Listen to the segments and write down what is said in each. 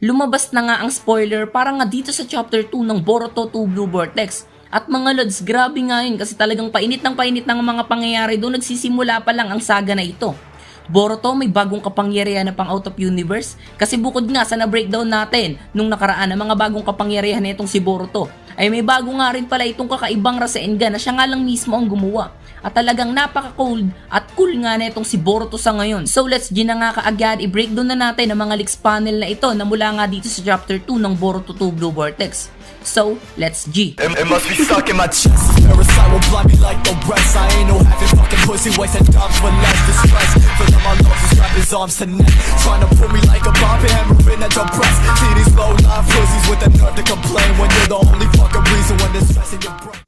Lumabas na nga ang spoiler para nga dito sa chapter 2 ng Boruto 2 Blue Vortex. At mga lods, grabe nga yun kasi talagang painit ng mga pangyayari doon, nagsisimula pa lang ang saga na ito. Boruto may bagong kapangyarihan na pang out of universe kasi bukod nga sa na-breakdown natin nung nakaraan ng mga bagong kapangyarihan na itong si Boruto, ay may bago nga rin pala itong kakaibang Rasengan na siya nga lang mismo ang gumawa. At talagang napaka-cold at cool nga na itong si Boruto sa ngayon. So let's na nga kaagad i-breakdown na natin ang mga leaks panel na ito na mula nga dito sa chapter 2 ng Boruto 2 Blue Vortex. So, let's G. It must be stuck in my chest. Parasite will blind me like the rest. I ain't no having fucking pussy, wasting times for less distress. Filling my lungs and strap his arms to neck. Trying to put me like a bomb and hammering at your breast. See these low line pussies with the nerve to complain when you're the only fucking reason when they're stressing your brain.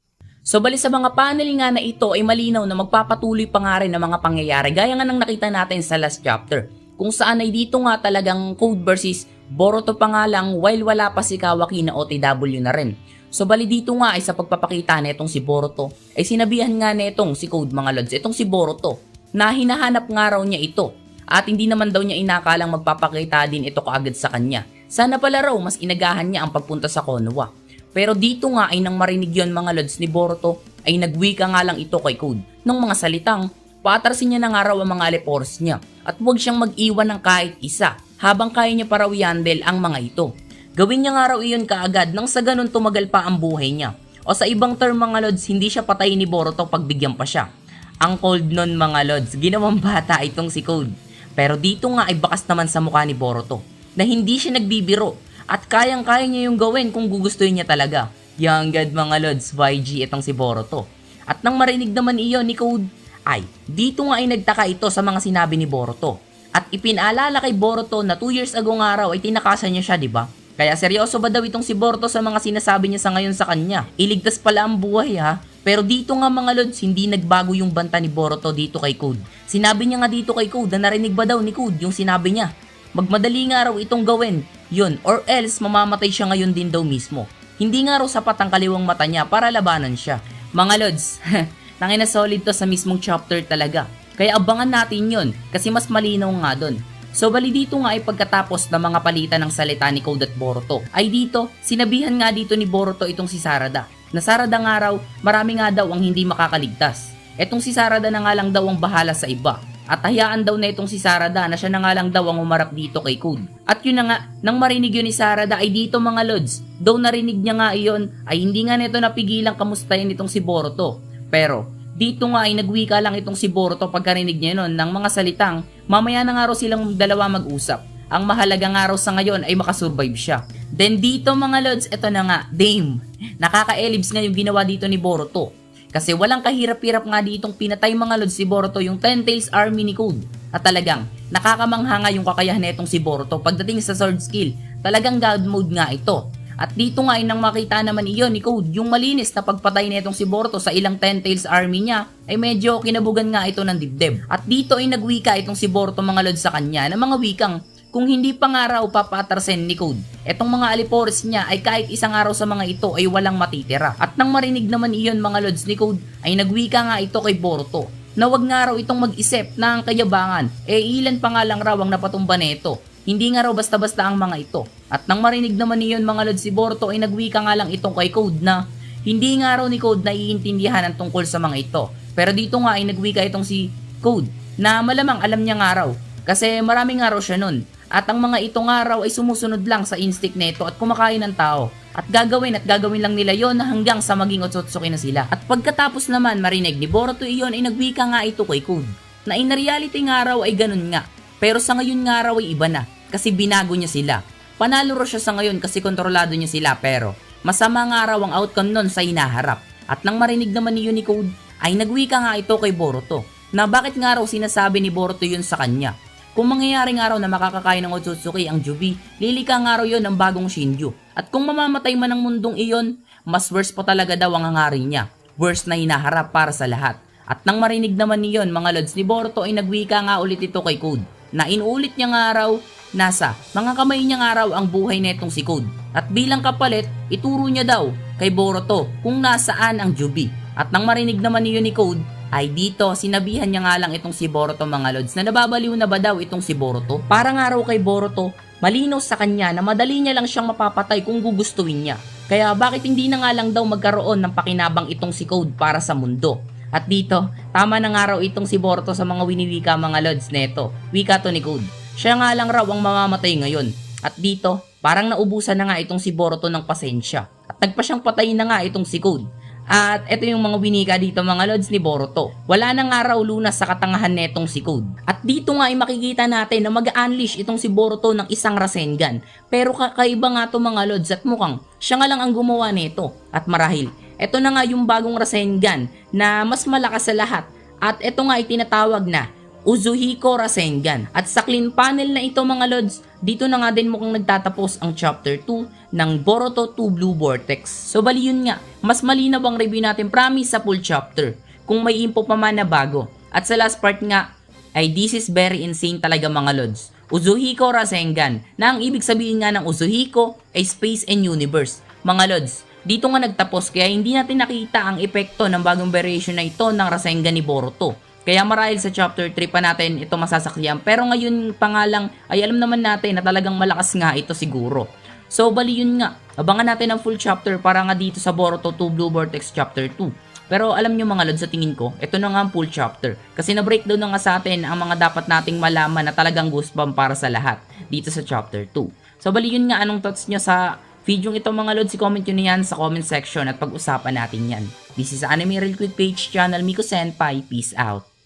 So bali sa mga panel nga na ito ay malinaw na magpapatuloy pa nga rin ang mga pangyayari gaya nga ng nakita natin sa last chapter. Kung saan ay dito nga talagang Code versus Boruto pa nga lang while wala pa si Kawaki na OTW na rin. So bali dito nga ay sa pagpapakita na itong si Boruto ay sinabihan nga na itong si Code mga lods, itong si Boruto na hinahanap nga raw niya ito at hindi naman daw niya inakalang magpapakita din ito kaagad sa kanya. Sana pala raw mas inagahan niya ang pagpunta sa Konoha. Pero dito nga ay nang marinig yon mga lods ni Boruto ay nagwika nga lang ito kay Code ng mga salitang paatrasin niya na nga raw ang mga Alipores niya at huwag siyang mag-iwan ng kahit isa habang kaya niya para i-handle ang mga ito. Gawin niya nga raw iyon kaagad nang sa ganun tumagal pa ang buhay niya. O sa ibang term mga lods, hindi siya patay ni Boruto pagbigyan pa siya. Ang cold nun mga lods, ginawang bata itong si Code. Pero dito nga ay bakas naman sa mukha ni Boruto na hindi siya nagbibiro at kayang-kaya niya yung gawin kung gugustuhin niya talaga. Young God mga lods, YG itong si Boruto. At nang marinig naman iyon ni Code, ay dito nga ay nagtaka ito sa mga sinabi ni Boruto. At ipinaalala kay Boruto na 2 years ago nga raw ay tinakasan niya siya, diba? Kaya seryoso ba daw itong si Boruto sa mga sinasabi niya sa ngayon sa kanya? Iligtas pala ang buhay ha. Pero dito nga mga lods, hindi nagbago yung banta ni Boruto dito kay Code. Sinabi niya nga dito kay Code na narinig ba daw ni Code yung sinabi niya? Magmadali nga raw itong gawin, yun, or else mamamatay siya ngayon din daw mismo. Hindi nga raw sapat ang kaliwang mata niya para labanan siya. Mga lods, tangina solid to sa mismong chapter talaga. Kaya abangan natin yon kasi mas malinaw nga dun. So bali dito nga ay pagkatapos ng mga palitan ng salita ni Code at Boruto, ay dito, sinabihan nga dito ni Boruto itong si Sarada. Na Sarada nga raw, marami nga daw ang hindi makakaligtas. Etong si Sarada na nga lang daw ang bahala sa iba. At hayaan daw na itong si Sarada na siya na nga lang daw ang umarap dito kay Code. At yun na nga, nang marinig yun ni Sarada ay dito mga lods, daw narinig niya nga iyon ay hindi nga nito napigilang kamustahin itong si Boruto. Pero dito nga ay nagwika lang itong si Boruto pagkarinig niya nun ng mga salitang mamaya na nga raw silang dalawa mag-usap. Ang mahalaga nga raw sa ngayon ay makasurvive siya. Then dito mga lods, eto na nga, damn. Nakaka-elibs nga yung ginawa dito ni Boruto. Kasi walang kahirap-hirap nga ditong pinatay mga lods si Boruto yung Ten Tails Army ni Code. At talagang nakakamangha nga yung kakayahan na itong si Boruto pagdating sa sword skill. Talagang God mode nga ito. At dito nga ay nang makita naman iyon ni Code yung malinis na pagpatay nitong si Boruto sa ilang Ten Tails Army niya ay medyo kinabugan nga ito ng dibdib. At dito ay nagwika itong si Boruto mga lods sa kanya ng mga wikang kung hindi pa nga raw papatrasen ni Code. Etong mga Alipores niya ay kahit isang araw sa mga ito ay walang matitira. At nang marinig naman iyon mga lods ni Code ay nagwika nga ito kay Boruto na wag nga raw itong mag-isip na ang kayabangan ilan pa nga lang raw ang napatumba nito. Hindi nga raw basta-basta ang mga ito. At nang marinig naman niyon mga lods si Boruto ay nagwika nga lang itong kay Code na hindi nga raw ni Code naiintindihan ang tungkol sa mga ito. Pero dito nga ay nagwika itong si Code na malamang alam niya nga raw kasi marami nga raw siya nun. At ang mga ito nga raw ay sumusunod lang sa instinct nito at kumakain ng tao. At gagawin lang nila yon hanggang sa maging Otsutsuki na sila. At pagkatapos naman marinig ni Boruto iyon ay nagwika nga ito kay Code na in reality nga raw ay ganun nga. Pero sa ngayon nga raw ay iba na. Kasi binago niya sila. Panalo raw siya sa ngayon kasi kontrolado niya sila pero masama nga raw ang outcome nun sa hinaharap. At nang marinig naman ni Unicode ay nagwika nga ito kay Boruto na bakit nga raw sinasabi ni Boruto yun sa kanya. Kung mangyayari nga raw na makakakain ng Otsutsuki ang Jubi, lilika nga raw yun ng bagong Shinju. At kung mamamatay man ang mundong iyon, mas worse pa talaga daw ang hangarin niya. Worse na hinaharap para sa lahat. At nang marinig naman niyon mga lods ni Boruto ay nagwika nga ulit ito kay Code na inuulit niya nga raw nasa mga kamay niya nga raw ang buhay netong si Code. At bilang kapalit, ituro niya daw kay Boruto kung nasaan ang Jubi. At nang marinig naman niyo ni Code, ay dito sinabihan niya nga lang itong si Boruto mga lods na nababaliw na ba daw itong si Boruto? Para nga raw kay Boruto, Malinaw sa kanya na madali niya lang siyang mapapatay kung gugustuhin niya. Kaya bakit hindi na nga lang daw magkaroon ng pakinabang itong si Code para sa mundo? At dito, tama na nga raw itong si Boruto sa mga winiwika mga lods neto. Wika to ni Code. Siya nga lang raw ang mamamatay ngayon. At dito, parang naubusan na nga itong si Boruto ng pasensya. At nagpa siyang patayin na nga itong si Code. At ito yung mga winika dito mga lods ni Boruto. Wala na nga raw lunas sa katangahan netong si Code. At dito nga ay makikita natin na mag-unleash itong si Boruto ng isang Rasengan. Pero kakaiba nga to mga lods at mukhang siya nga lang ang gumawa nito. At marahil, ito na nga yung bagong Rasengan na mas malakas sa lahat. At ito nga ay tinatawag na Uzuhiko Rasengan. At sa clean panel na ito mga lods, dito na nga din mukhang nagtatapos ang chapter 2 ng Boruto 2 Blue Vortex. So bali yun nga, mas malinaw ang review natin promise sa full chapter kung may info pa man na bago. At sa last part nga, ay this is very insane talaga mga lods. Uzuhiko Rasengan, na ang ibig sabihin nga ng Uzuhiko ay Space and Universe. Mga lods, dito nga nagtapos kaya hindi natin nakita ang epekto ng bagong variation na ito ng Rasengan ni Boruto. Kaya marahil sa chapter 3 pa natin ito masasakyan. Pero ngayon pa nga lang ay alam naman natin na talagang malakas nga ito siguro. So bali yun nga, abangan natin ang full chapter para nga dito sa Boruto 2 Blue Vortex chapter 2. Pero alam nyo mga lods, sa tingin ko, ito na nga ang full chapter. Kasi na-breakdown na nga sa atin ang mga dapat nating malaman na talagang goosebump para sa lahat dito sa chapter 2. So bali yun nga, anong thoughts nyo sa video ito mga lods? I-comment nyo na yan sa comment section at pag-usapan natin yan. This is Anime Real Quick Page Channel, Miko Senpai. Peace out.